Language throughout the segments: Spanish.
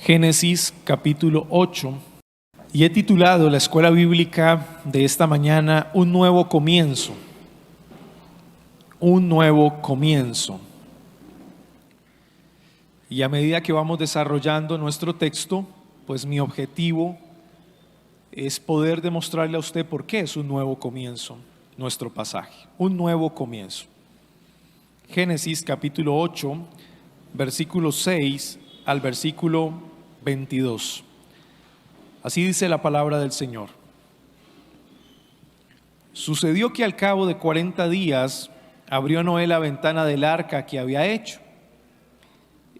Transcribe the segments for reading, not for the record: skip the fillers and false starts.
Génesis capítulo 8, y he titulado la escuela bíblica de esta mañana Un nuevo comienzo. Un nuevo comienzo. Y a medida que vamos desarrollando nuestro texto, pues mi objetivo es poder demostrarle a usted por qué es un nuevo comienzo nuestro pasaje. Un nuevo comienzo. Génesis capítulo 8, versículo 6 al versículo 22. Así dice la palabra del Señor. Sucedió que al cabo de 40 días abrió Noé la ventana del arca que había hecho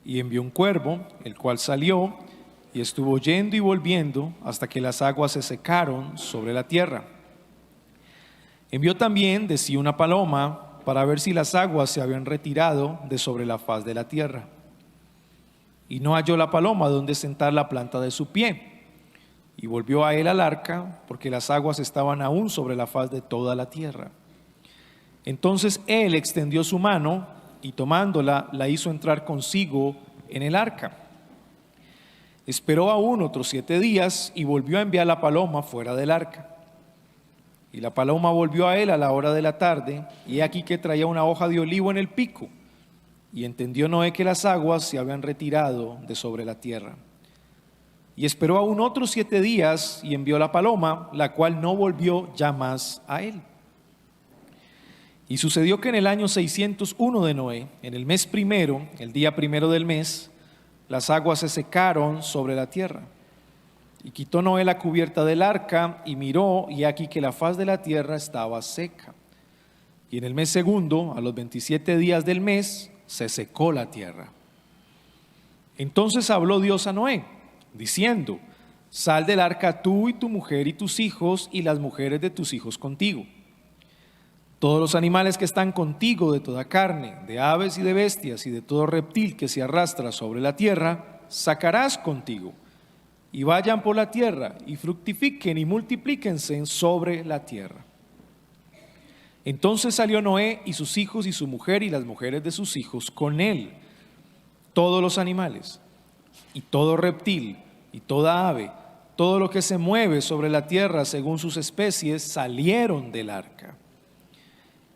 y envió un cuervo, el cual salió y estuvo yendo y volviendo hasta que las aguas se secaron sobre la tierra. Envió también de sí una paloma para ver si las aguas se habían retirado de sobre la faz de la tierra. Y no halló la paloma donde sentar la planta de su pie. Y volvió a él al arca, porque las aguas estaban aún sobre la faz de toda la tierra. Entonces él extendió su mano y tomándola, la hizo entrar consigo en el arca. Esperó aún otros 7 días y volvió a enviar la paloma fuera del arca. Y la paloma volvió a él a la hora de la tarde, y he aquí que traía una hoja de olivo en el pico. Y entendió Noé que las aguas se habían retirado de sobre la tierra. Y esperó aún otros 7 días y envió la paloma, la cual no volvió ya más a él. Y sucedió que en el año 601 de Noé, en el mes primero, el día primero del mes, las aguas se secaron sobre la tierra. Y quitó Noé la cubierta del arca y miró, y aquí que la faz de la tierra estaba seca. Y en el mes segundo, a los 27 días del mes, se secó la tierra. Entonces habló Dios a Noé, diciendo: sal del arca tú y tu mujer y tus hijos y las mujeres de tus hijos contigo. Todos los animales que están contigo de toda carne, de aves y de bestias y de todo reptil que se arrastra sobre la tierra, sacarás contigo. Y vayan por la tierra y fructifiquen y multiplíquense sobre la tierra. Entonces salió Noé y sus hijos y su mujer y las mujeres de sus hijos con él. Todos los animales y todo reptil y toda ave, todo lo que se mueve sobre la tierra según sus especies, salieron del arca.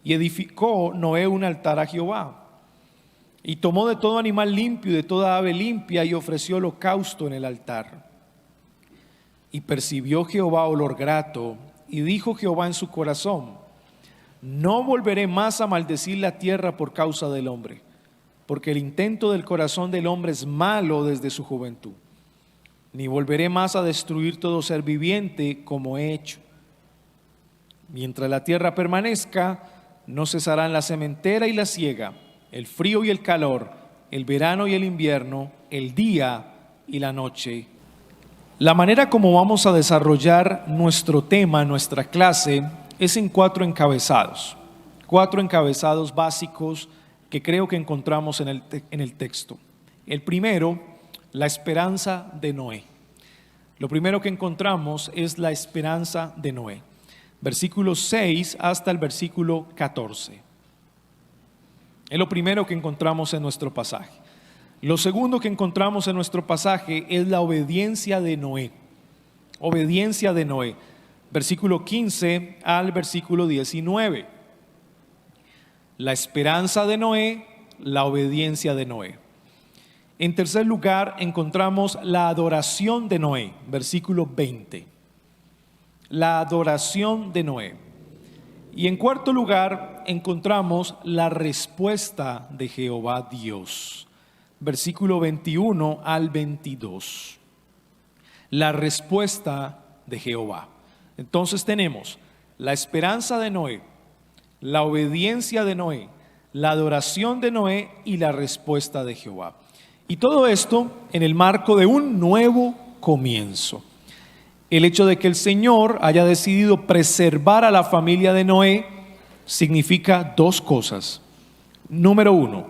Y edificó Noé un altar a Jehová. Y tomó de todo animal limpio y de toda ave limpia y ofreció holocausto en el altar. Y percibió Jehová olor grato, y dijo Jehová en su corazón: no volveré más a maldecir la tierra por causa del hombre, porque el intento del corazón del hombre es malo desde su juventud. Ni volveré más a destruir todo ser viviente como he hecho. Mientras la tierra permanezca, no cesarán la sementera y la siega, el frío y el calor, el verano y el invierno, el día y la noche. La manera como vamos a desarrollar nuestro tema, nuestra clase, es en 4 encabezados. 4 encabezados básicos que creo que encontramos en el texto. El primero, la esperanza de Noé. Lo primero que encontramos es la esperanza de Noé. Versículos 6 hasta el versículo 14. Es lo primero que encontramos en nuestro pasaje. Lo segundo que encontramos en nuestro pasaje es la obediencia de Noé. Obediencia de Noé. Versículo 15 al versículo 19. La esperanza de Noé, la obediencia de Noé. En tercer lugar, encontramos la adoración de Noé. Versículo 20. La adoración de Noé. Y en cuarto lugar, encontramos la respuesta de Jehová Dios. Versículo 21 al 22. La respuesta de Jehová. Entonces tenemos la esperanza de Noé, la obediencia de Noé, la adoración de Noé y la respuesta de Jehová. Y todo esto en el marco de un nuevo comienzo. El hecho de que el Señor haya decidido preservar a la familia de Noé significa 2 cosas. Número 1,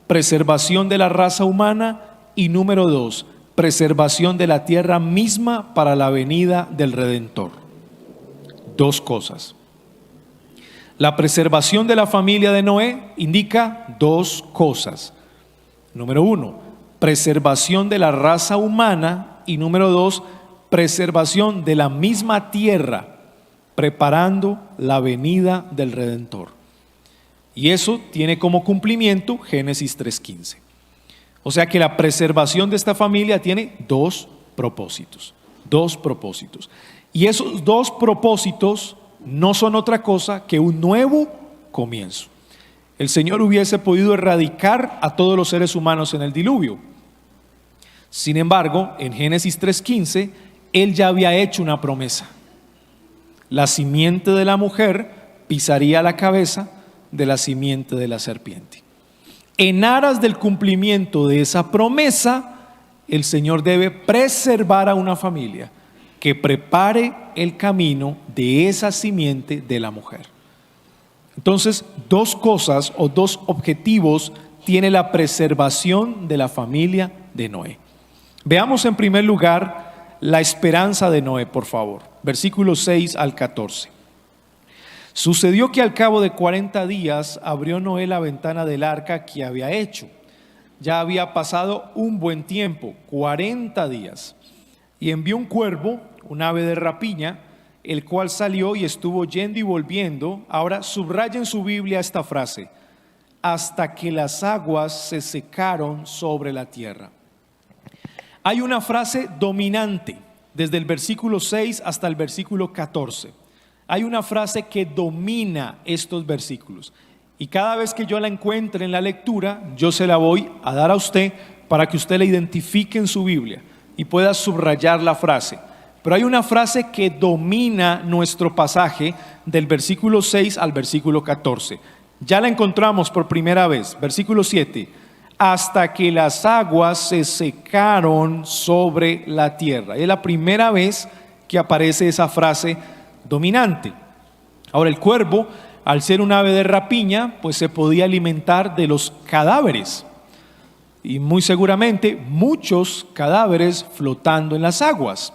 preservación de la raza humana, y número 2, preservación de la tierra misma para la venida del Redentor. 2 cosas. La preservación de la familia de Noé indica 2 cosas. Número 1, preservación de la raza humana y número 2, preservación de la misma tierra, preparando la venida del Redentor. Y eso tiene como cumplimiento Génesis 3:15. O sea que la preservación de esta familia tiene dos propósitos. Y esos dos propósitos no son otra cosa que un nuevo comienzo. El Señor hubiese podido erradicar a todos los seres humanos en el diluvio. Sin embargo, en Génesis 3:15, Él ya había hecho una promesa. La simiente de la mujer pisaría la cabeza de la simiente de la serpiente. En aras del cumplimiento de esa promesa, el Señor debe preservar a una familia que prepare el camino de esa simiente de la mujer. Entonces, dos cosas o dos objetivos tiene la preservación de la familia de Noé. Veamos en primer lugar la esperanza de Noé, por favor. Versículos 6 al 14. Sucedió que al cabo de 40 días abrió Noé la ventana del arca que había hecho. Ya había pasado un buen tiempo, 40 días. Y envió un cuervo, un ave de rapiña, el cual salió y estuvo yendo y volviendo. Ahora subraya en su Biblia esta frase: hasta que las aguas se secaron sobre la tierra. Hay una frase dominante desde el versículo 6 hasta el versículo 14. Hay una frase que domina estos versículos. Y cada vez que yo la encuentre en la lectura, yo se la voy a dar a usted para que usted la identifique en su Biblia y pueda subrayar la frase. Pero hay una frase que domina nuestro pasaje del versículo 6 al versículo 14. Ya la encontramos por primera vez, versículo 7. Hasta que las aguas se secaron sobre la tierra. Es la primera vez que aparece esa frase dominante. Ahora, el cuervo, al ser un ave de rapiña, pues se podía alimentar de los cadáveres. Y muy seguramente muchos cadáveres flotando en las aguas.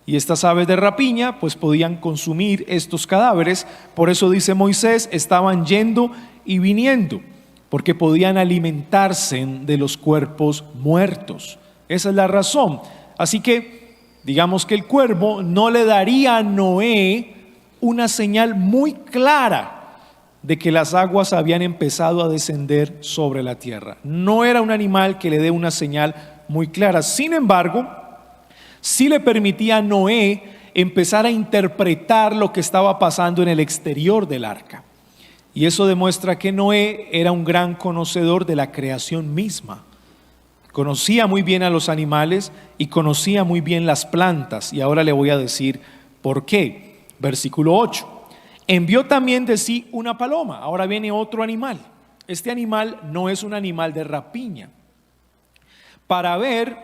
Y estas aves de rapiña pues podían consumir estos cadáveres. Por eso dice Moisés, estaban yendo y viniendo, porque podían alimentarse de los cuerpos muertos. Esa es la razón. Así que digamos que el cuervo no le daría a Noé una señal muy clara de que las aguas habían empezado a descender sobre la tierra. No era un animal que le dé una señal muy clara. Sin embargo, sí le permitía a Noé empezar a interpretar lo que estaba pasando en el exterior del arca. Y eso demuestra que Noé era un gran conocedor de la creación misma. Conocía muy bien a los animales y conocía muy bien las plantas. Y ahora le voy a decir por qué. Versículo 8. Envió también de sí una paloma. Ahora viene otro animal. Este animal no es un animal de rapiña. Para ver,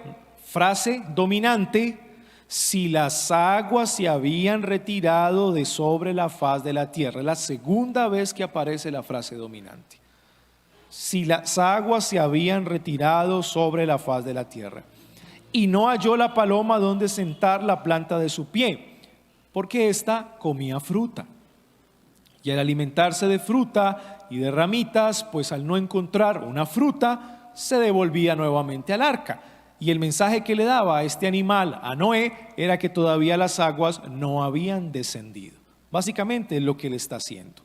frase dominante, si las aguas se habían retirado de sobre la faz de la tierra. Es la segunda vez que aparece la frase dominante. Si las aguas se habían retirado sobre la faz de la tierra. Y no halló la paloma donde sentar la planta de su pie, porque ésta comía fruta. Y al alimentarse de fruta y de ramitas, pues al no encontrar una fruta, se devolvía nuevamente al arca. Y el mensaje que le daba a este animal, a Noé, era que todavía las aguas no habían descendido. Básicamente es lo que le está haciendo.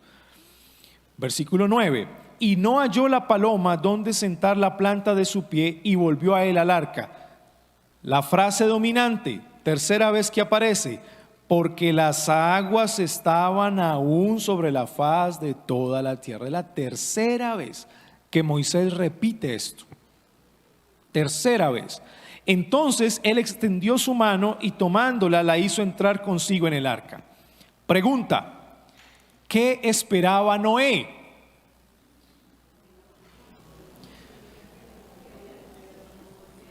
Versículo 9. Y no halló la paloma donde sentar la planta de su pie y volvió a él al arca. La frase dominante, tercera vez que aparece, porque las aguas estaban aún sobre la faz de toda la tierra. Es la tercera vez que Moisés repite esto. Tercera vez. Entonces él extendió su mano y tomándola la hizo entrar consigo en el arca. Pregunta: ¿qué esperaba Noé?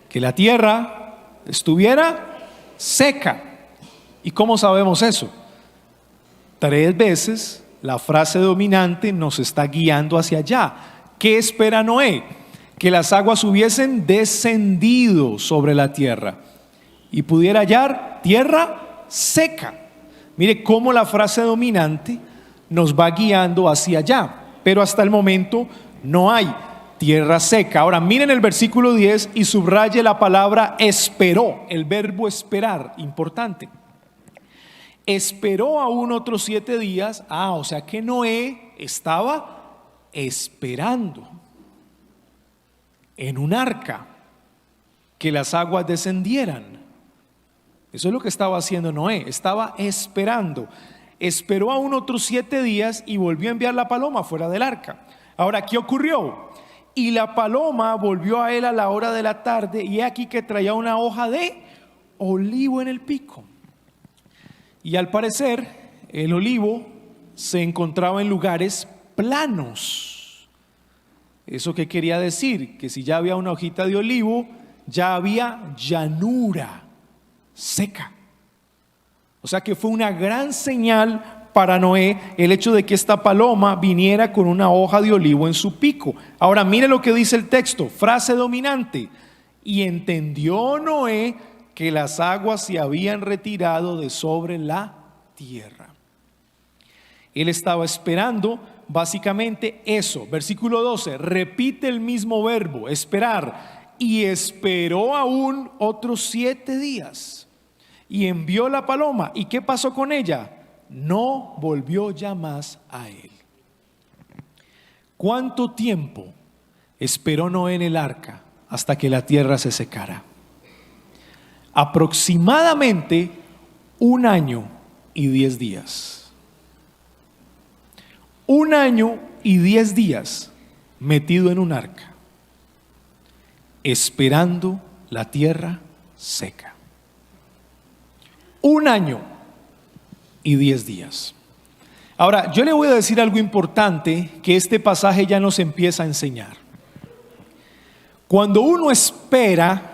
Que la tierra estuviera seca. ¿Y cómo sabemos eso? 3 veces la frase dominante nos está guiando hacia allá. ¿Qué espera Noé? Que las aguas hubiesen descendido sobre la tierra y pudiera hallar tierra seca. Mire cómo la frase dominante nos va guiando hacia allá, pero hasta el momento no hay. tierra seca. Ahora miren el versículo 10 y subraye la palabra esperó, el verbo esperar, importante. Esperó aún otros 7 días. O sea que Noé estaba esperando en un arca que las aguas descendieran. Eso es lo que estaba haciendo Noé, estaba esperando. Esperó aún otros 7 días y volvió a enviar la paloma fuera del arca. Ahora, ¿qué ocurrió? Y la paloma volvió a él a la hora de la tarde, y he aquí que traía una hoja de olivo en el pico. Y al parecer, el olivo se encontraba en lugares planos. ¿Eso qué quería decir? Que si ya había una hojita de olivo, ya había llanura seca. O sea que fue una gran señal para Noé el hecho de que esta paloma viniera con una hoja de olivo en su pico. Ahora mire lo que dice el texto, frase dominante. Y entendió Noé que las aguas se habían retirado de sobre la tierra. Él estaba esperando básicamente eso. Versículo 12, repite el mismo verbo, esperar. Y esperó aún otros 7 días. Y envió la paloma. ¿Y qué pasó con ella? No volvió ya más a él. ¿Cuánto tiempo esperó Noé en el arca hasta que la tierra se secara? Aproximadamente 1 año y 10 días. 1 año y 10 días metido en un arca, esperando la tierra seca. 1 año y 10 días. Ahora, yo le voy a decir algo importante que este pasaje ya nos empieza a enseñar. Cuando uno espera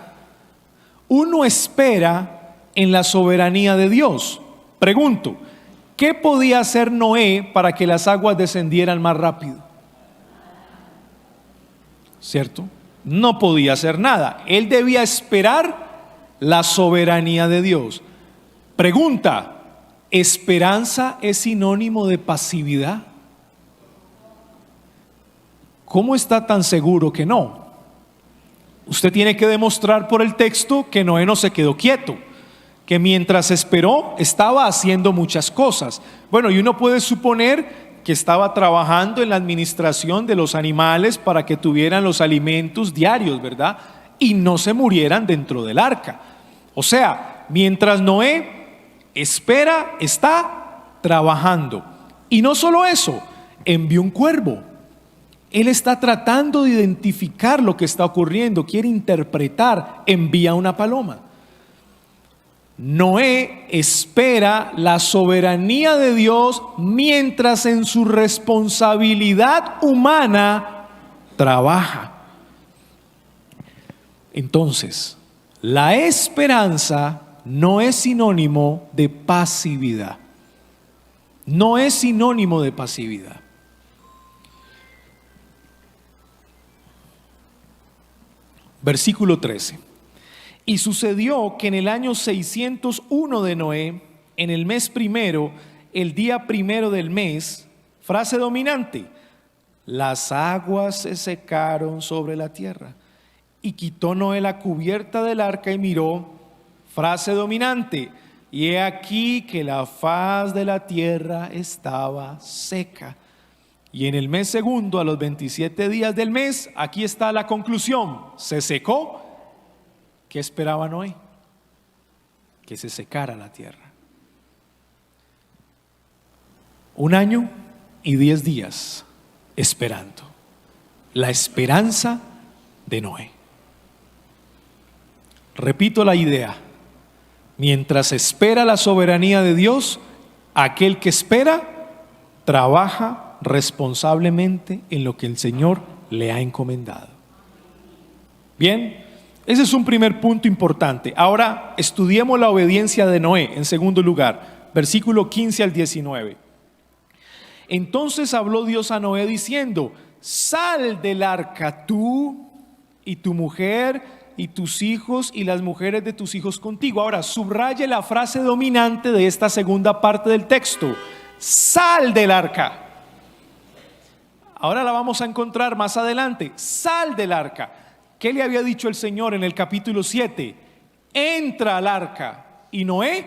en la soberanía de Dios. Pregunto, ¿qué podía hacer Noé para que las aguas descendieran más rápido? ¿Cierto? No podía hacer nada. Él debía esperar la soberanía de Dios. Pregunta, ¿esperanza es sinónimo de pasividad? ¿Cómo está tan seguro que no? Usted tiene que demostrar por el texto que Noé no se quedó quieto, que mientras esperó estaba haciendo muchas cosas. Bueno, y uno puede suponer que estaba trabajando en la administración de los animales para que tuvieran los alimentos diarios, ¿verdad? Y no se murieran dentro del arca. O sea, mientras Noé espera, está trabajando. Y no solo eso, envió un cuervo. Él está tratando de identificar lo que está ocurriendo, quiere interpretar, envía una paloma. Noé espera la soberanía de Dios mientras en su responsabilidad humana trabaja. Entonces, la esperanza no es sinónimo de pasividad. No es sinónimo de pasividad. Versículo 13. Y sucedió que en el año 601 de Noé, en el mes primero, el día primero del mes, frase dominante, las aguas se secaron sobre la tierra. Y quitó Noé la cubierta del arca y miró, frase dominante, y he aquí que la faz de la tierra estaba seca. Y en el mes segundo, a los 27 días del mes, aquí está la conclusión, se secó. ¿Qué esperaba Noé? Que se secara la tierra. 1 año y 10 días esperando. La esperanza de Noé. Repito la idea. Mientras espera la soberanía de Dios, aquel que espera trabaja responsablemente en lo que el Señor le ha encomendado. Bien, ese es un primer punto importante. Ahora estudiemos la obediencia de Noé en segundo lugar, versículo 15 al 19. Entonces habló Dios a Noé diciendo, sal del arca tú y tu mujer y tus hijos y las mujeres de tus hijos contigo. Ahora subraye la frase dominante de esta segunda parte del texto, sal del arca. ahora la vamos a encontrar más adelante. Sal del arca. ¿Qué le había dicho el Señor en el capítulo 7? Entra al arca. Y Noé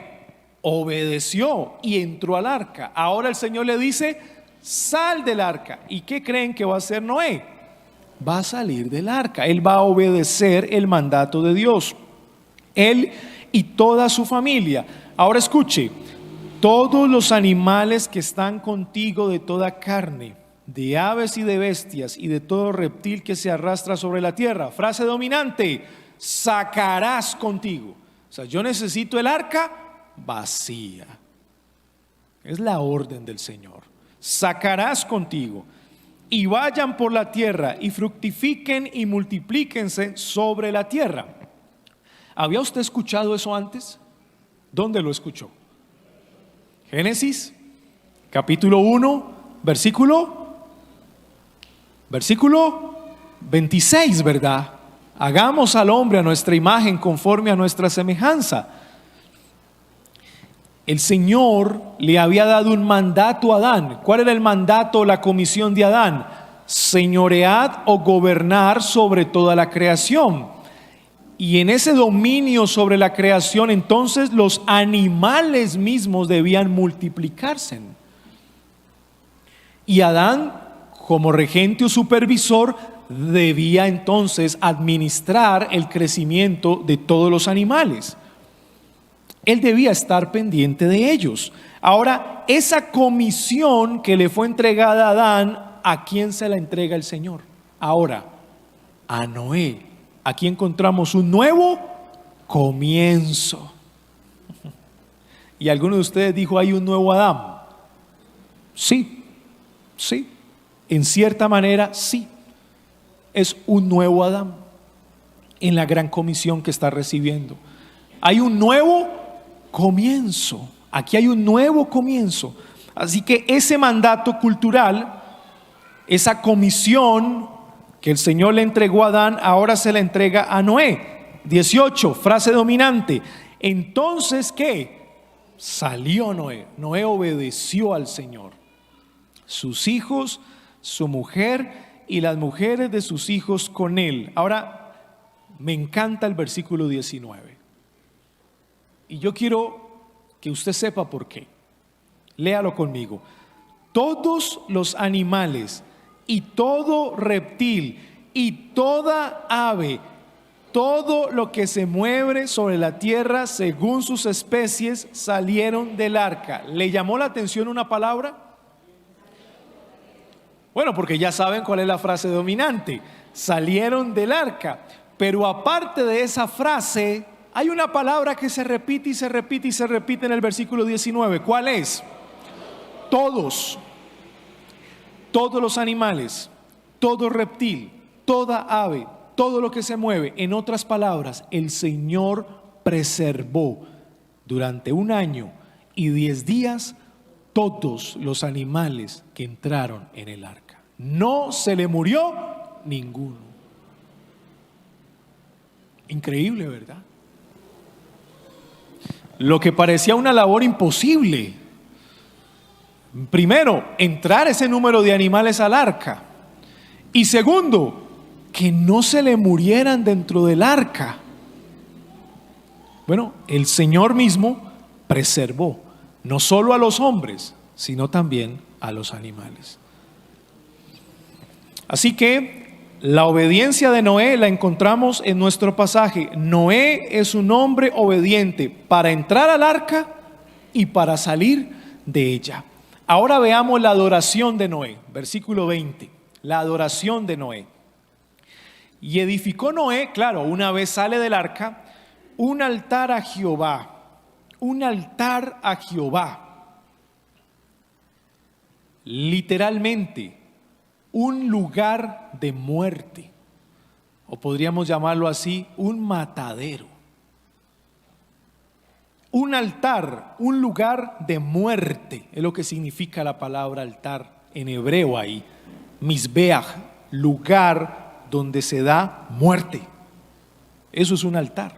obedeció y entró al arca. Ahora el Señor le dice, sal del arca. ¿Y qué creen que va a hacer Noé? Va a salir del arca. Él va a obedecer el mandato de Dios. Él y toda su familia. Ahora escuche, todos los animales que están contigo de toda carne, de aves y de bestias y de todo reptil que se arrastra sobre la tierra. Frase dominante, sacarás contigo. O sea, yo necesito el arca vacía. Es la orden del Señor. Sacarás contigo y vayan por la tierra y fructifiquen y multiplíquense sobre la tierra. ¿Había usted escuchado eso antes? ¿Dónde lo escuchó? Génesis, capítulo 1, versículo 26, ¿verdad? Hagamos al hombre a nuestra imagen conforme a nuestra semejanza. El Señor le había dado un mandato a Adán. ¿Cuál era el mandato o la comisión de Adán? Señoread o gobernar sobre toda la creación. Y en ese dominio sobre la creación, entonces los animales mismos debían multiplicarse. Y Adán, como regente o supervisor, debía entonces administrar el crecimiento de todos los animales. Él debía estar pendiente de ellos. Ahora, esa comisión que le fue entregada a Adán, ¿a quién se la entrega el Señor? Ahora, a Noé. Aquí encontramos un nuevo comienzo. Y alguno de ustedes dijo, ¿hay un nuevo Adán? Sí, sí. En cierta manera, sí. Es un nuevo Adán en la gran comisión que está recibiendo. Hay un nuevo comienzo. Aquí hay un nuevo comienzo. Así que ese mandato cultural, esa comisión que el Señor le entregó a Adán, ahora se la entrega a Noé. 18, frase dominante. Entonces, ¿qué? Salió Noé. Noé obedeció al Señor. Sus hijos, su mujer y las mujeres de sus hijos con él. Ahora, me encanta el versículo 19. Y yo quiero que usted sepa por qué. Léalo conmigo. Todos los animales y todo reptil y toda ave, todo lo que se mueve sobre la tierra según sus especies, salieron del arca. ¿Le llamó la atención una palabra? Bueno, porque ya saben cuál es la frase dominante. Salieron del arca. Pero aparte de esa frase, hay una palabra que se repite y se repite y se repite en el versículo 19. ¿Cuál es? Todos. Todos los animales, todo reptil, toda ave, todo lo que se mueve. En otras palabras, el Señor preservó durante 1 año y 10 días todos los animales que entraron en el arca. No se le murió ninguno. Increíble, ¿verdad? Lo que parecía una labor imposible. Primero, entrar ese número de animales al arca. Y segundo, que no se le murieran dentro del arca. Bueno, el Señor mismo preservó no solo a los hombres, sino también a los animales. Así que la obediencia de Noé la encontramos en nuestro pasaje. Noé es un hombre obediente para entrar al arca y para salir de ella. Ahora veamos la adoración de Noé, versículo 20, la adoración de Noé. Y edificó Noé, claro, una vez sale del arca, un altar a Jehová, un altar a Jehová. Literalmente, un lugar de muerte, o podríamos llamarlo así, un matadero. Un altar, un lugar de muerte, es lo que significa la palabra altar en hebreo ahí. Mizbeach, lugar donde se da muerte. Eso es un altar.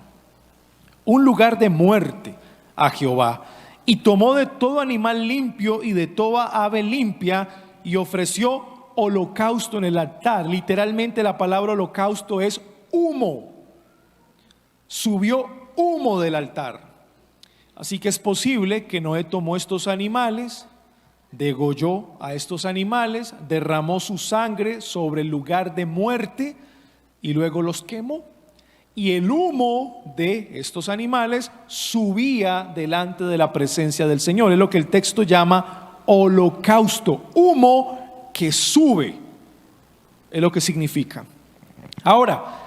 Un lugar de muerte a Jehová. Y tomó de todo animal limpio y de toda ave limpia y ofreció holocausto en el altar. Literalmente la palabra holocausto es humo. Subió humo del altar. Así que es posible que Noé tomó estos animales, degolló a estos animales, derramó su sangre sobre el lugar de muerte y luego los quemó. Y el humo de estos animales subía delante de la presencia del Señor. Es lo que el texto llama holocausto, humo que sube, es lo que significa. Ahora,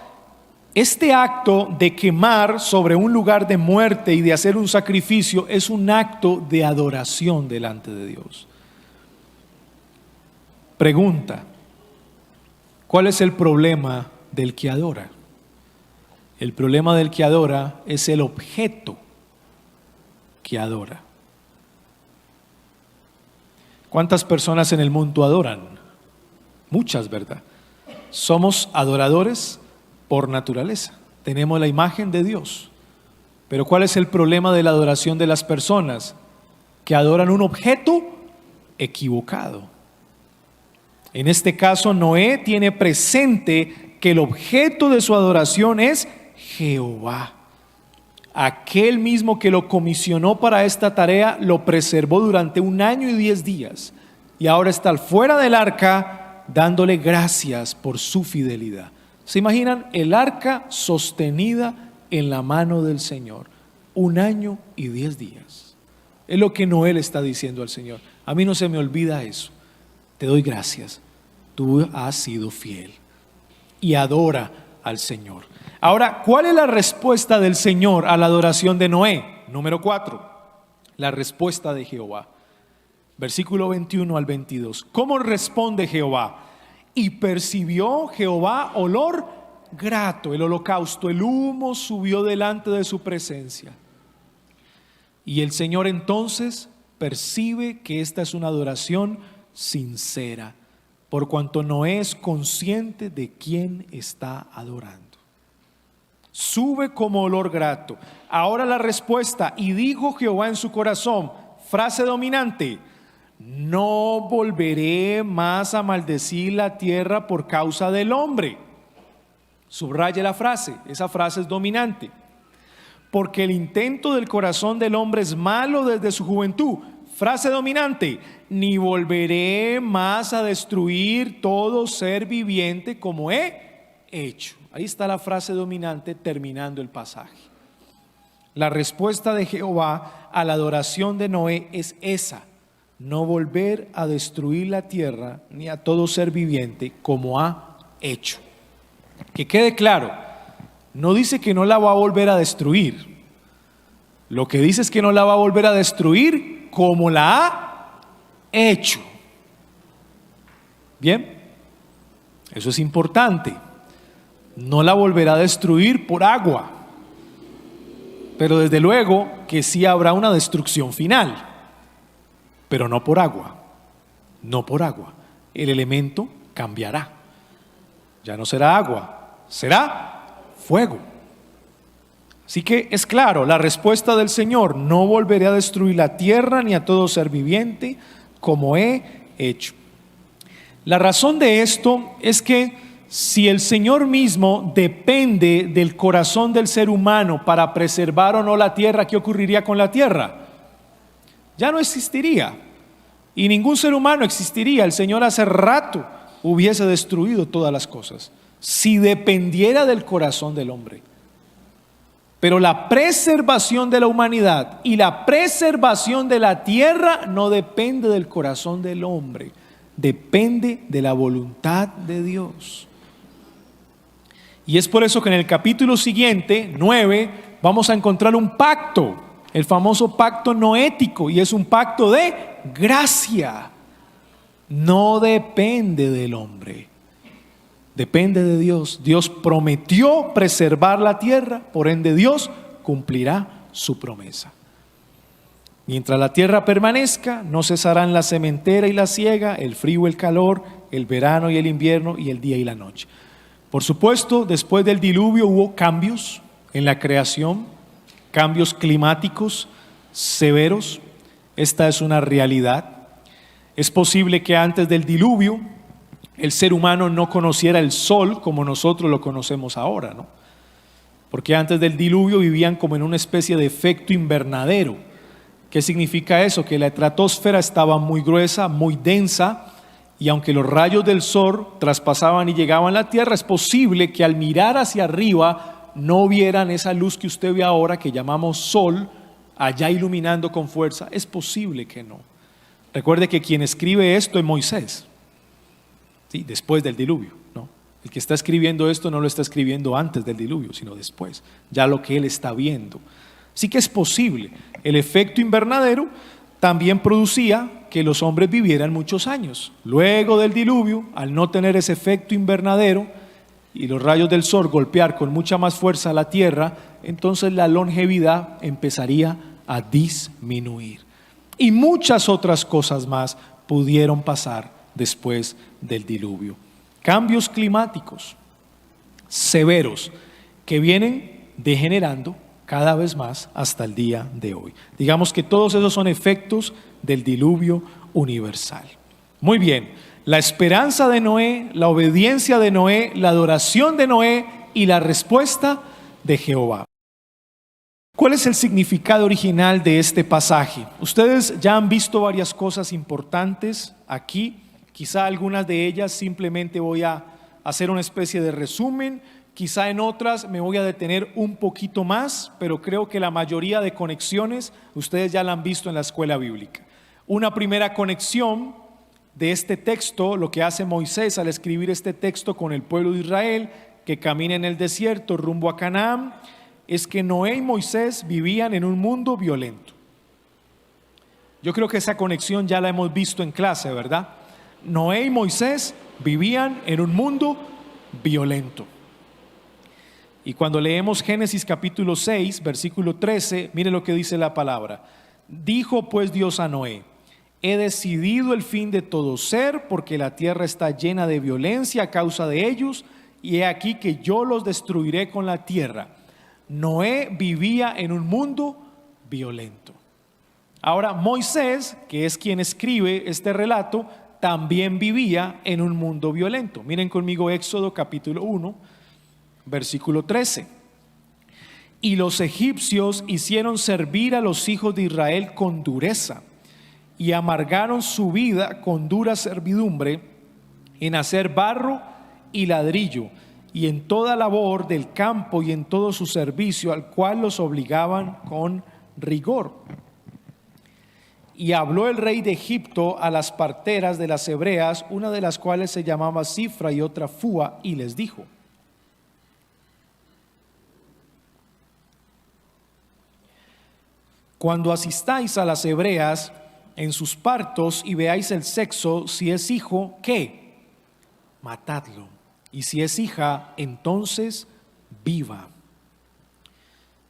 este acto de quemar sobre un lugar de muerte y de hacer un sacrificio es un acto de adoración delante de Dios. Pregunta: ¿cuál es el problema del que adora? El problema del que adora es el objeto que adora. ¿Cuántas personas en el mundo adoran? Muchas, ¿verdad? Somos adoradores por naturaleza. Tenemos la imagen de Dios. Pero ¿cuál es el problema de la adoración de las personas? Que adoran un objeto equivocado. En este caso, Noé tiene presente que el objeto de su adoración es Jehová. Aquel mismo que lo comisionó para esta tarea lo preservó durante 1 año y 10 días y ahora está fuera del arca dándole gracias por su fidelidad. ¿Se imaginan? El arca sostenida en la mano del Señor 1 año y 10 días. Es lo que Noé le está diciendo al Señor. A mí no se me olvida eso. Te doy gracias. Tú has sido fiel. Y adora al Señor. Ahora, ¿cuál es la respuesta del Señor a la adoración de Noé? Número 4, la respuesta de Jehová. Versículo 21 al 22. ¿Cómo responde Jehová? Y percibió Jehová olor grato, el holocausto, el humo subió delante de su presencia. Y el Señor entonces percibe que esta es una adoración sincera, por cuanto Noé es consciente de quién está adorando. Sube como olor grato. Ahora la respuesta: y dijo Jehová en su corazón, frase dominante: no volveré más a maldecir la tierra por causa del hombre. Subraye la frase, esa frase es dominante. Porque el intento del corazón del hombre es malo desde su juventud. Frase dominante: ni volveré más a destruir todo ser viviente como he hecho. Ahí está la frase dominante terminando el pasaje. La respuesta de Jehová a la adoración de Noé es esa: no volver a destruir la tierra ni a todo ser viviente como ha hecho. Que quede claro, no dice que no la va a volver a destruir. Lo que dice es que no la va a volver a destruir como la ha hecho. Bien, eso es importante. No la volverá a destruir por agua, pero desde luego que sí habrá una destrucción final, pero no por agua, no por agua. El elemento cambiará, ya no será agua, será fuego. Así que es claro, la respuesta del Señor: no volveré a destruir la tierra ni a todo ser viviente como he hecho. La razón de esto es que si el Señor mismo depende del corazón del ser humano para preservar o no la tierra, ¿qué ocurriría con la tierra? Ya no existiría y ningún ser humano existiría. El Señor hace rato hubiese destruido todas las cosas si dependiera del corazón del hombre. Pero la preservación de la humanidad y la preservación de la tierra no depende del corazón del hombre, depende de la voluntad de Dios. Y es por eso que en el capítulo siguiente, 9, vamos a encontrar un pacto, el famoso pacto noético, y es un pacto de gracia. No depende del hombre, depende de Dios. Dios prometió preservar la tierra, por ende Dios cumplirá su promesa. Mientras la tierra permanezca, no cesarán la sementera y la siega, el frío y el calor, el verano y el invierno, y el día y la noche. Por supuesto, después del diluvio hubo cambios en la creación, cambios climáticos severos. Esta es una realidad. Es posible que antes del diluvio el ser humano no conociera el sol como nosotros lo conocemos ahora, ¿no? Porque antes del diluvio vivían como en una especie de efecto invernadero. ¿Qué significa eso? Que la estratosfera estaba muy gruesa, muy densa, y aunque los rayos del sol traspasaban y llegaban a la tierra, es posible que al mirar hacia arriba no vieran esa luz que usted ve ahora, que llamamos sol, allá iluminando con fuerza. Es posible que no. Recuerde que quien escribe esto es Moisés, ¿sí? Después del diluvio, ¿no? El que está escribiendo esto no lo está escribiendo antes del diluvio, sino después, ya lo que él está viendo. Así que es posible. El efecto invernadero también producía que los hombres vivieran muchos años. Luego del diluvio, al no tener ese efecto invernadero y los rayos del sol golpear con mucha más fuerza a la tierra, entonces la longevidad empezaría a disminuir. Y muchas otras cosas más pudieron pasar después del diluvio. Cambios climáticos severos que vienen degenerando cada vez más hasta el día de hoy. Digamos que todos esos son efectos del diluvio universal. Muy bien, la esperanza de Noé, la obediencia de Noé, la adoración de Noé y la respuesta de Jehová. ¿Cuál es el significado original de este pasaje? Ustedes ya han visto varias cosas importantes aquí. Quizá algunas de ellas simplemente voy a hacer una especie de resumen. Quizá en otras me voy a detener un poquito más, pero creo que la mayoría de conexiones ustedes ya la han visto en la escuela bíblica. Una primera conexión de este texto, lo que hace Moisés al escribir este texto con el pueblo de Israel que camina en el desierto rumbo a Canaán, es que Noé y Moisés vivían en un mundo violento. Yo creo que esa conexión ya la hemos visto en clase, ¿verdad? Noé y Moisés vivían en un mundo violento. Y cuando leemos Génesis capítulo 6, versículo 13, mire lo que dice la palabra. Dijo pues Dios a Noé: he decidido el fin de todo ser, porque la tierra está llena de violencia a causa de ellos, y he aquí que yo los destruiré con la tierra. Noé vivía en un mundo violento. Ahora Moisés, que es quien escribe este relato, también vivía en un mundo violento. Miren conmigo Éxodo capítulo 1, versículo 13. Y los egipcios hicieron servir a los hijos de Israel con dureza, y amargaron su vida con dura servidumbre en hacer barro y ladrillo, y en toda labor del campo y en todo su servicio, al cual los obligaban con rigor. Y habló el rey de Egipto a las parteras de las hebreas, una de las cuales se llamaba Cifra y otra Fúa, y les dijo: cuando asistáis a las hebreas en sus partos y veáis el sexo, si es hijo, ¿qué? Matadlo. Y si es hija, entonces viva.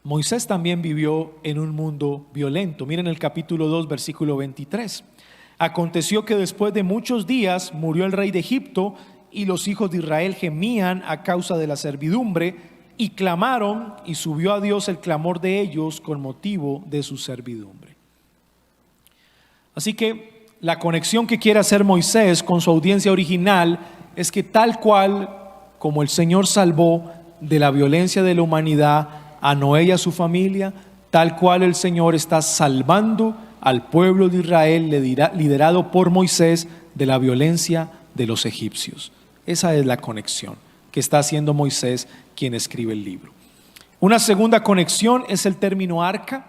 Moisés también vivió en un mundo violento. Miren el capítulo 2, versículo 23. Aconteció que después de muchos días murió el rey de Egipto, y los hijos de Israel gemían a causa de la servidumbre, y clamaron, y subió a Dios el clamor de ellos con motivo de su servidumbre. Así que la conexión que quiere hacer Moisés con su audiencia original es que tal cual como el Señor salvó de la violencia de la humanidad a Noé y a su familia, tal cual el Señor está salvando al pueblo de Israel liderado por Moisés de la violencia de los egipcios. Esa es la conexión que está haciendo Moisés, quien escribe el libro. Una segunda conexión es el término arca.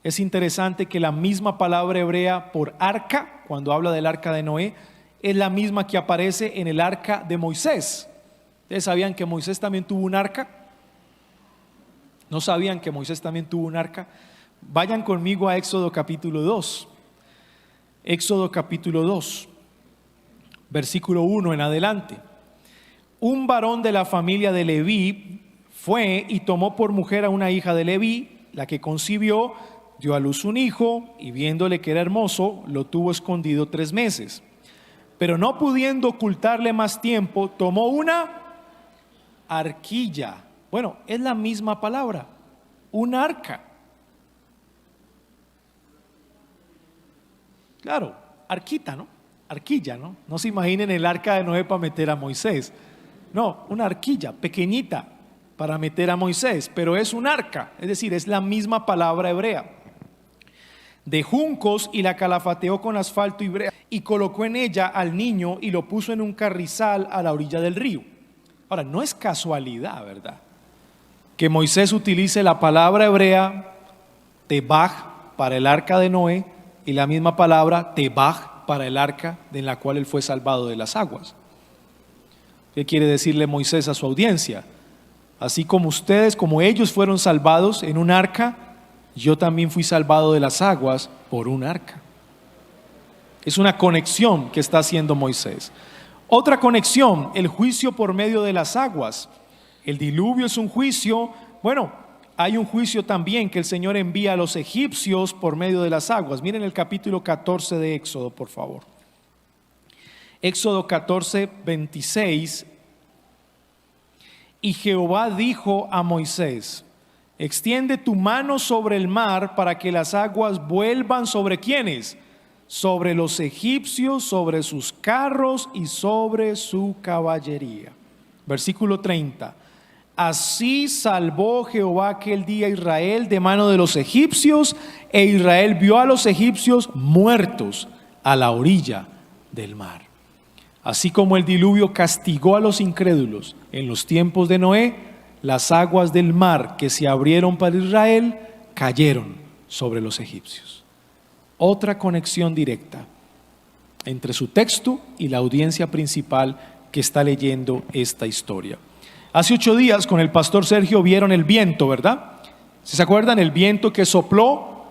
Es interesante que la misma palabra hebrea por arca, cuando habla del arca de Noé, es la misma que aparece en el arca de Moisés. ¿Ustedes sabían que Moisés también tuvo un arca? ¿No sabían que Moisés también tuvo un arca? Vayan conmigo a Éxodo capítulo 2. Éxodo capítulo 2, versículo 1 en adelante. Un varón de la familia de Leví fue y tomó por mujer a una hija de Leví, la que concibió, dio a luz un hijo, y viéndole que era hermoso, lo tuvo escondido 3 meses. Pero no pudiendo ocultarle más tiempo, tomó una arquilla. Bueno, es la misma palabra, un arca. Claro, arquita, ¿no? arquilla, ¿no? No se imaginen el arca de Noé para meter a Moisés. No, una arquilla pequeñita para meter a Moisés, pero es un arca, es decir, es la misma palabra hebrea. De juncos, y la calafateó con asfalto y brea, y colocó en ella al niño y lo puso en un carrizal a la orilla del río. Ahora, no es casualidad, ¿verdad?, que Moisés utilice la palabra hebrea tebaj para el arca de Noé y la misma palabra tebaj para el arca en la cual él fue salvado de las aguas. ¿Qué quiere decirle Moisés a su audiencia? Así como ustedes, como ellos fueron salvados en un arca, yo también fui salvado de las aguas por un arca. Es una conexión que está haciendo Moisés. Otra conexión, el juicio por medio de las aguas. El diluvio es un juicio. Bueno, hay un juicio también que el Señor envía a los egipcios por medio de las aguas. Miren el capítulo 14 de Éxodo, por favor. Éxodo 14, 26. Y Jehová dijo a Moisés: extiende tu mano sobre el mar para que las aguas vuelvan sobre ¿quiénes? Sobre los egipcios, sobre sus carros y sobre su caballería. Versículo 30. Así salvó Jehová aquel día a Israel de mano de los egipcios, e Israel vio a los egipcios muertos a la orilla del mar. Así como el diluvio castigó a los incrédulos en los tiempos de Noé, las aguas del mar que se abrieron para Israel cayeron sobre los egipcios. Otra conexión directa entre su texto y la audiencia principal que está leyendo esta historia. Hace 8 días con el pastor Sergio vieron el viento, ¿verdad? ¿Se acuerdan? El viento que sopló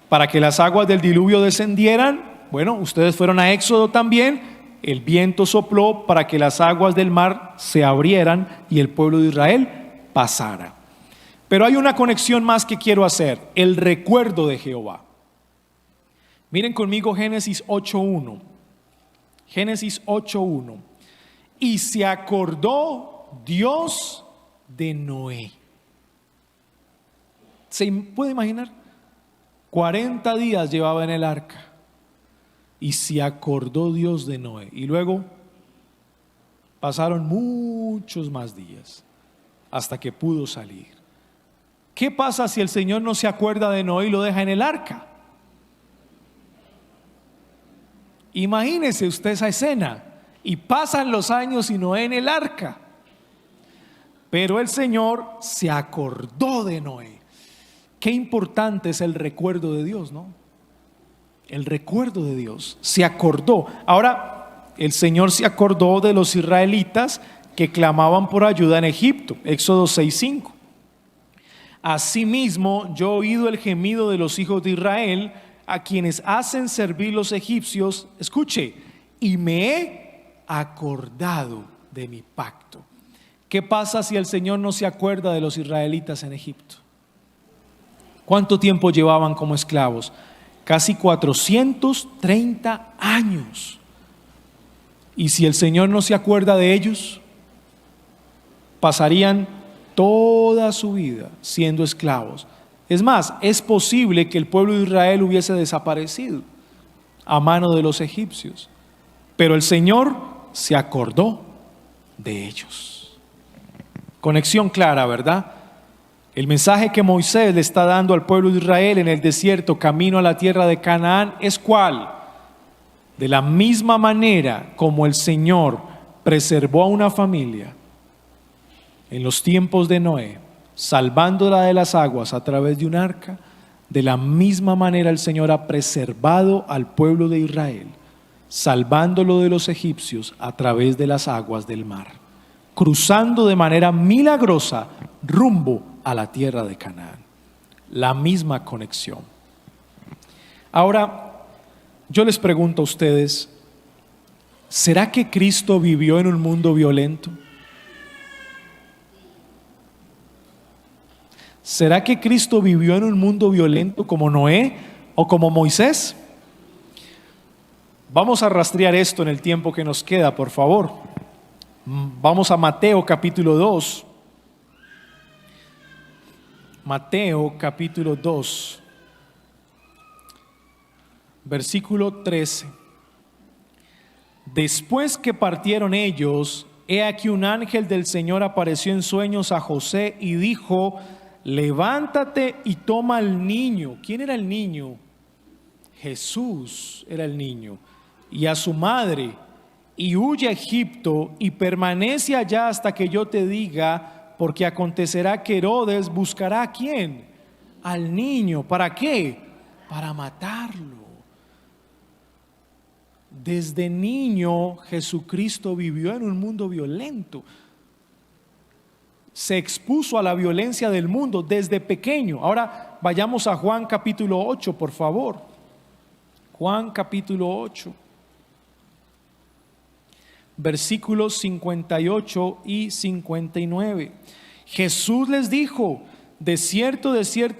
para que las aguas del diluvio descendieran. Bueno, ustedes fueron a Éxodo también. El viento sopló para que las aguas del mar se abrieran y el pueblo de Israel pasara. Pero hay una conexión más que quiero hacer: el recuerdo de Jehová. Miren conmigo Génesis 8.1. Génesis 8.1. Y se acordó Dios de Noé. ¿Se puede imaginar? 40 días llevaba en el arca. Y se acordó Dios de Noé. Y luego pasaron muchos más días hasta que pudo salir. ¿Qué pasa si el Señor no se acuerda de Noé y lo deja en el arca? Imagínese usted esa escena. Y pasan los años y Noé en el arca. Pero el Señor se acordó de Noé. Qué importante es el recuerdo de Dios, ¿no? El recuerdo de Dios. Se acordó. Ahora, el Señor se acordó de los israelitas que clamaban por ayuda en Egipto. Éxodo 6:5. Asimismo, yo he oído el gemido de los hijos de Israel, a quienes hacen servir los egipcios. Escuche, y me he acordado de mi pacto. ¿Qué pasa si el Señor no se acuerda de los israelitas en Egipto? ¿Cuánto tiempo llevaban como esclavos? Casi 430 años. Y si el Señor no se acuerda de ellos, pasarían toda su vida siendo esclavos. Es más, es posible que el pueblo de Israel hubiese desaparecido a mano de los egipcios. Pero el Señor se acordó de ellos. Conexión clara, ¿verdad? El mensaje que Moisés le está dando al pueblo de Israel en el desierto, camino a la tierra de Canaán, es ¿cuál? De la misma manera como el Señor preservó a una familia en los tiempos de Noé, salvándola de las aguas a través de un arca, de la misma manera el Señor ha preservado al pueblo de Israel, salvándolo de los egipcios a través de las aguas del mar, cruzando de manera milagrosa rumbo a la tierra de Canaán. La misma conexión. Ahora, yo les pregunto a ustedes, ¿será que Cristo vivió en un mundo violento? ¿Será que Cristo vivió en un mundo violento como Noé o como Moisés? Vamos a rastrear esto en el tiempo que nos queda, por favor. Vamos a Mateo capítulo 2. Mateo capítulo 2, versículo 13. Después que partieron ellos, he aquí un ángel del Señor apareció en sueños a José y dijo: levántate y toma al niño. ¿Quién era el niño? Jesús era el niño. Y a su madre, y huye a Egipto y permanece allá hasta que yo te diga, porque acontecerá que Herodes buscará ¿a quién? Al niño. ¿Para qué? Para matarlo. Desde niño Jesucristo vivió en un mundo violento. Se expuso a la violencia del mundo desde pequeño. Ahora vayamos a Juan capítulo 8, por favor. Juan capítulo 8, versículos 58 y 59. Jesús les dijo: de cierto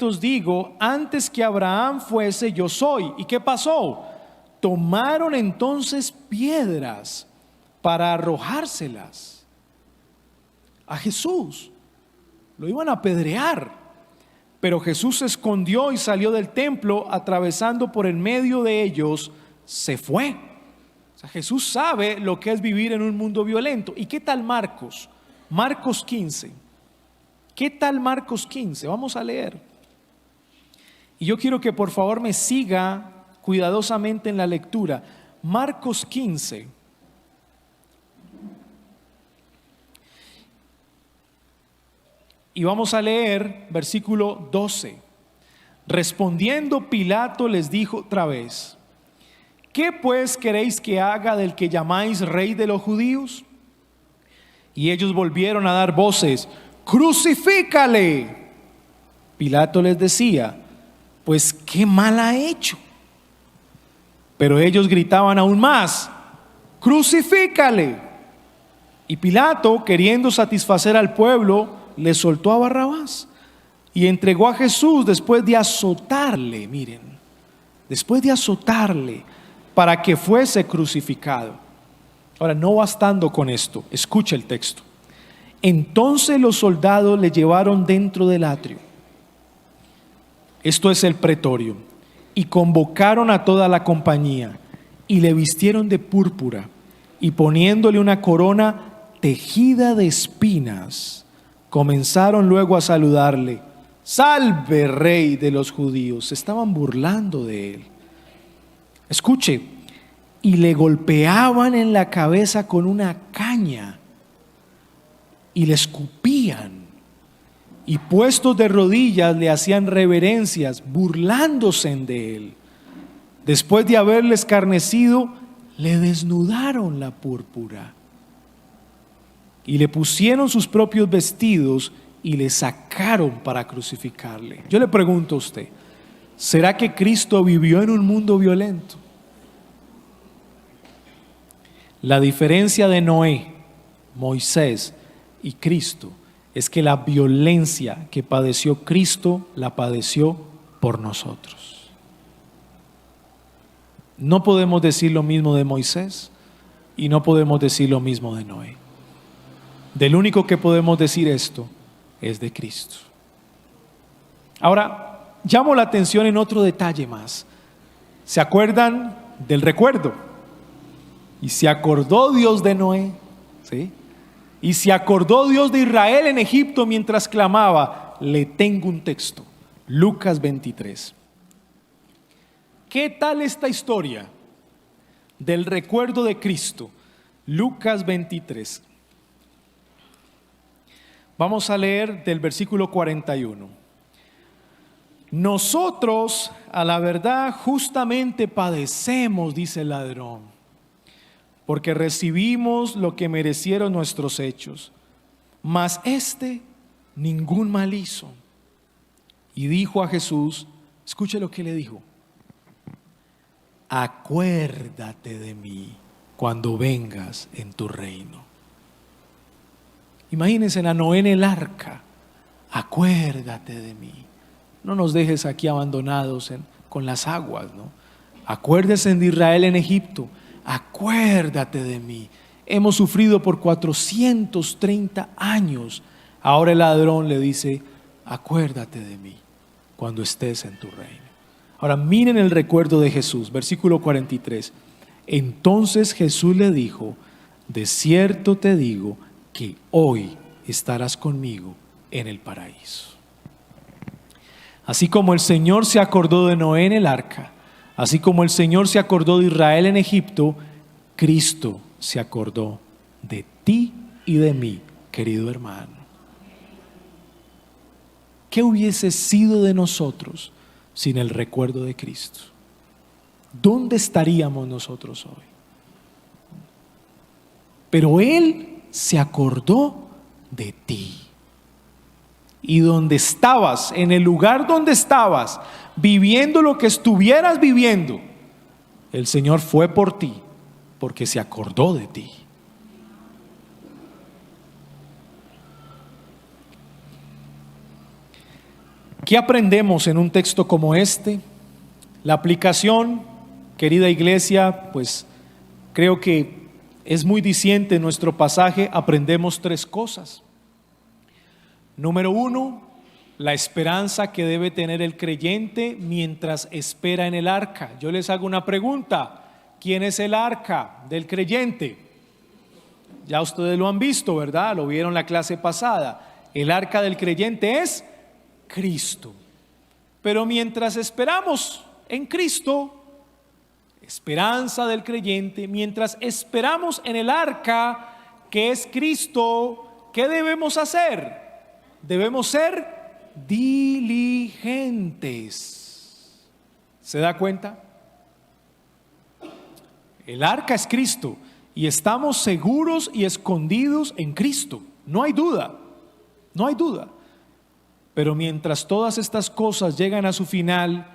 os digo, antes que Abraham fuese, yo soy. ¿Y qué pasó? Tomaron entonces piedras para arrojárselas a Jesús. Lo iban a apedrear, pero Jesús se escondió y salió del templo, atravesando por el medio de ellos, se fue. O sea, Jesús sabe lo que es vivir en un mundo violento. ¿Y qué tal Marcos? Marcos 15. ¿Qué tal Marcos 15? Vamos a leer. Y yo quiero que por favor me siga cuidadosamente en la lectura. Marcos 15. Y vamos a leer versículo 12. Respondiendo Pilato les dijo otra vez: ¿qué pues queréis que haga del que llamáis rey de los judíos? Y ellos volvieron a dar voces: crucifícale. Pilato les decía: pues qué mal ha hecho. Pero ellos gritaban aún más: crucifícale. Y Pilato, queriendo satisfacer al pueblo, le soltó a Barrabás y entregó a Jesús después de azotarle, miren, después de azotarle, para que fuese crucificado. Ahora, no bastando con esto, escucha el texto. Entonces los soldados le llevaron dentro del atrio, esto es el pretorio, y convocaron a toda la compañía y le vistieron de púrpura y poniéndole una corona tejida de espinas, comenzaron luego a saludarle: salve, rey de los judíos. Se estaban burlando de él. Escuche, y le golpeaban en la cabeza con una caña y le escupían, y puestos de rodillas le hacían reverencias, burlándose de él. Después de haberle escarnecido, le desnudaron la púrpura y le pusieron sus propios vestidos y le sacaron para crucificarle. Yo le pregunto a usted, ¿será que Cristo vivió en un mundo violento? La diferencia de Noé, Moisés y Cristo es que la violencia que padeció Cristo la padeció por nosotros. No podemos decir lo mismo de Moisés y no podemos decir lo mismo de Noé. Del único que podemos decir esto es de Cristo. Ahora, llamo la atención en otro detalle más. ¿Se acuerdan del recuerdo? Y se acordó Dios de Noé, ¿sí? Y se acordó Dios de Israel en Egipto mientras clamaba. Le tengo un texto, Lucas 23. ¿Qué tal esta historia del recuerdo de Cristo? Lucas 23. Vamos a leer del versículo 41. Nosotros, a la verdad, justamente padecemos, dice el ladrón, porque recibimos lo que merecieron nuestros hechos. Mas este ningún mal hizo. Y dijo a Jesús, escuche lo que le dijo: acuérdate de mí cuando vengas en tu reino. Imagínense a Noé en el arca: acuérdate de mí. No nos dejes aquí abandonados con las aguas, ¿no? Acuérdese de Israel en Egipto: acuérdate de mí. Hemos sufrido por 430 años. Ahora el ladrón le dice: acuérdate de mí cuando estés en tu reino. Ahora miren el recuerdo de Jesús, versículo 43. Entonces Jesús le dijo: de cierto te digo que hoy estarás conmigo en el paraíso. Así como el Señor se acordó de Noé en el arca, así como el Señor se acordó de Israel en Egipto, Cristo se acordó de ti y de mí, querido hermano. ¿Qué hubiese sido de nosotros sin el recuerdo de Cristo? ¿Dónde estaríamos nosotros hoy? Pero Él se acordó de ti. Y donde estabas, en el lugar donde estabas, viviendo lo que estuvieras viviendo, el Señor fue por ti, porque se acordó de ti. ¿Qué aprendemos en un texto como este? La aplicación, querida iglesia, pues creo que es muy diciente en nuestro pasaje. Aprendemos tres cosas. Número uno, la esperanza que debe tener el creyente mientras espera en el arca. Yo les hago una pregunta: ¿quién es el arca del creyente? Ya ustedes lo han visto, ¿verdad? Lo vieron la clase pasada. El arca del creyente es Cristo. Pero mientras esperamos en Cristo, esperanza del creyente, mientras esperamos en el arca que es Cristo, ¿qué debemos hacer? Debemos ser diligentes. ¿Se da cuenta? El arca es Cristo y estamos seguros y escondidos en Cristo. No hay duda, no hay duda. Pero mientras todas estas cosas llegan a su final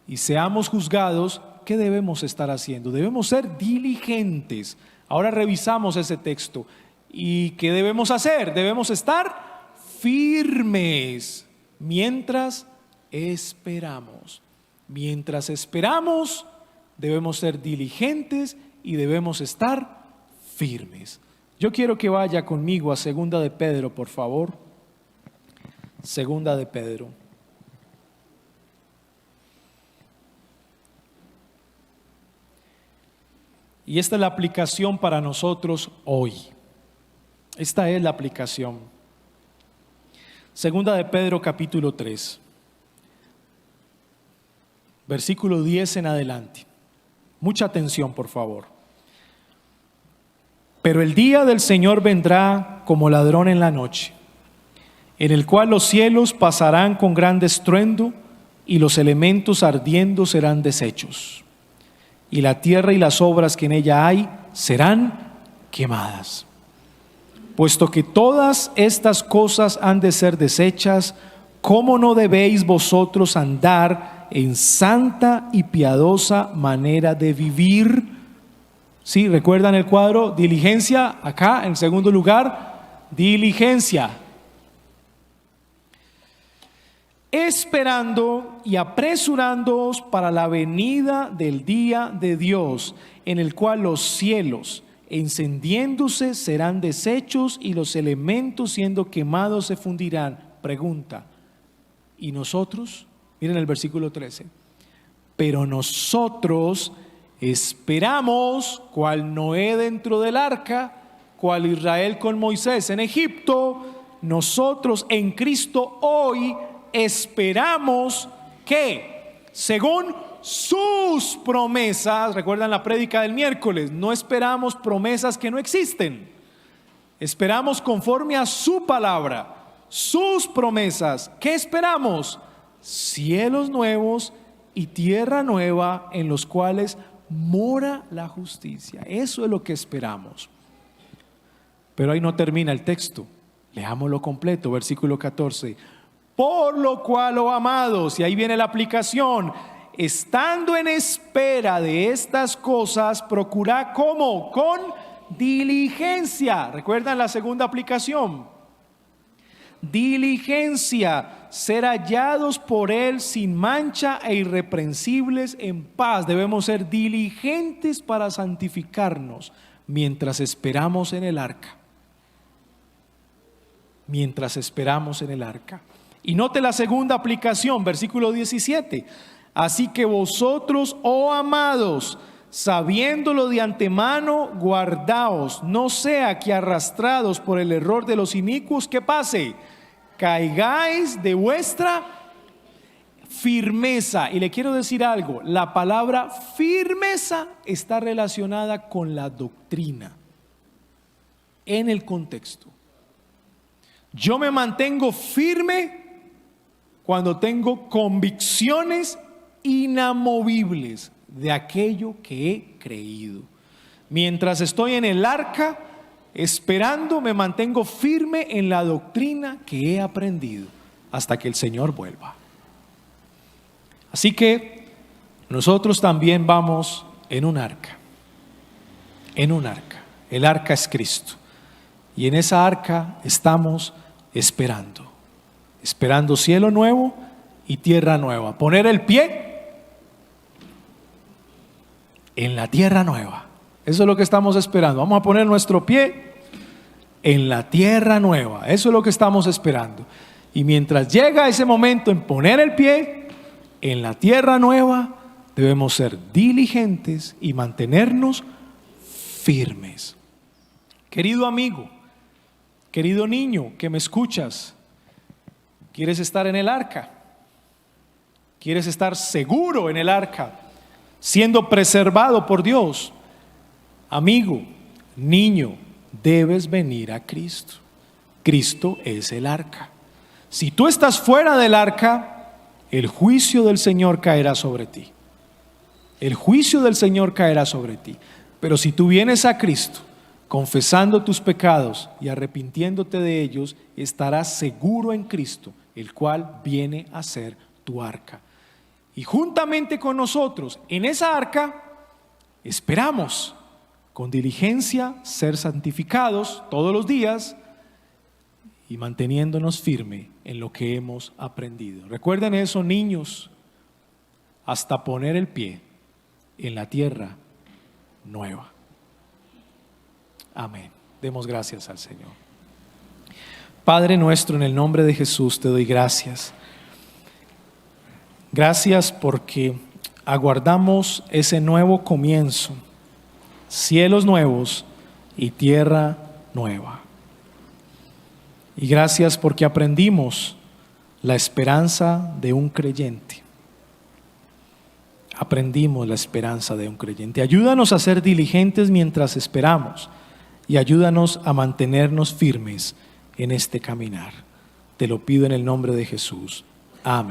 y seamos juzgados, ¿qué debemos estar haciendo? Debemos ser diligentes. Ahora revisamos ese texto. ¿Y qué debemos hacer? Debemos estar firmes mientras esperamos. Mientras esperamos, debemos ser diligentes y debemos estar firmes. Yo quiero que vaya conmigo a Segunda de Pedro, por favor. Segunda de Pedro. Y esta es la aplicación para nosotros hoy. Esta es la aplicación. Segunda de Pedro capítulo 3, versículo 10 en adelante. Mucha atención, por favor. Pero el día del Señor vendrá como ladrón en la noche, en el cual los cielos pasarán con gran estruendo y los elementos ardiendo serán deshechos, y la tierra y las obras que en ella hay serán quemadas. Puesto que todas estas cosas han de ser deshechas, ¿cómo no debéis vosotros andar en santa y piadosa manera de vivir? Sí, ¿recuerdan el cuadro? Diligencia, acá en segundo lugar, diligencia. Esperando y apresurándoos para la venida del día de Dios, en el cual los cielos encendiéndose serán deshechos y los elementos siendo quemados se fundirán. Pregunta: ¿y nosotros? Miren el versículo 13. Pero nosotros esperamos, cual Noé dentro del arca, cual Israel con Moisés en Egipto, nosotros en Cristo hoy esperamos que, según sus promesas, recuerdan la prédica del miércoles, no esperamos promesas que no existen, esperamos conforme a su palabra, sus promesas. ¿Qué esperamos? Cielos nuevos y tierra nueva en los cuales mora la justicia. Eso es lo que esperamos. Pero ahí no termina el texto, leámoslo completo, versículo 14. Por lo cual, oh amados, y ahí viene la aplicación, estando en espera de estas cosas, procurad ¿cómo? Con diligencia. ¿Recuerdan la segunda aplicación? Diligencia, ser hallados por Él sin mancha e irreprensibles en paz. Debemos ser diligentes para santificarnos mientras esperamos en el arca. Mientras esperamos en el arca. Y note la segunda aplicación, versículo 17. Así que vosotros, oh amados, sabiéndolo de antemano, guardaos, no sea que arrastrados por el error de los inicuos, ¿qué pase? Caigáis de vuestra firmeza. Y le quiero decir algo, la palabra firmeza está relacionada con la doctrina en el contexto. Yo me mantengo firme cuando tengo convicciones inamovibles de aquello que he creído. Mientras estoy en el arca esperando, me mantengo firme en la doctrina que he aprendido hasta que el Señor vuelva. Así que nosotros también vamos en un arca. En un arca. El arca es Cristo. Y en esa arca estamos esperando cielo nuevo y tierra nueva. Poner el pie en la tierra nueva. Eso es lo que estamos esperando. Vamos a poner nuestro pie en la tierra nueva. Eso es lo que estamos esperando. Y mientras llega ese momento en poner el pie en la tierra nueva, debemos ser diligentes y mantenernos firmes. Querido amigo, querido niño que me escuchas, ¿quieres estar en el arca? ¿Quieres estar seguro en el arca, siendo preservado por Dios? Amigo, niño, debes venir a Cristo. Cristo es el arca. Si tú estás fuera del arca, el juicio del Señor caerá sobre ti. El juicio del Señor caerá sobre ti. Pero si tú vienes a Cristo, confesando tus pecados y arrepintiéndote de ellos, estarás seguro en Cristo, el cual viene a ser tu arca. Y juntamente con nosotros, en esa arca, esperamos con diligencia ser santificados todos los días y manteniéndonos firme en lo que hemos aprendido. Recuerden eso, niños, hasta poner el pie en la tierra nueva. Amén. Demos gracias al Señor. Padre nuestro, en el nombre de Jesús te doy gracias. Gracias porque aguardamos ese nuevo comienzo, cielos nuevos y tierra nueva. Y gracias porque aprendimos la esperanza de un creyente. Aprendimos la esperanza de un creyente. Ayúdanos a ser diligentes mientras esperamos y ayúdanos a mantenernos firmes en este caminar. Te lo pido en el nombre de Jesús. Amén.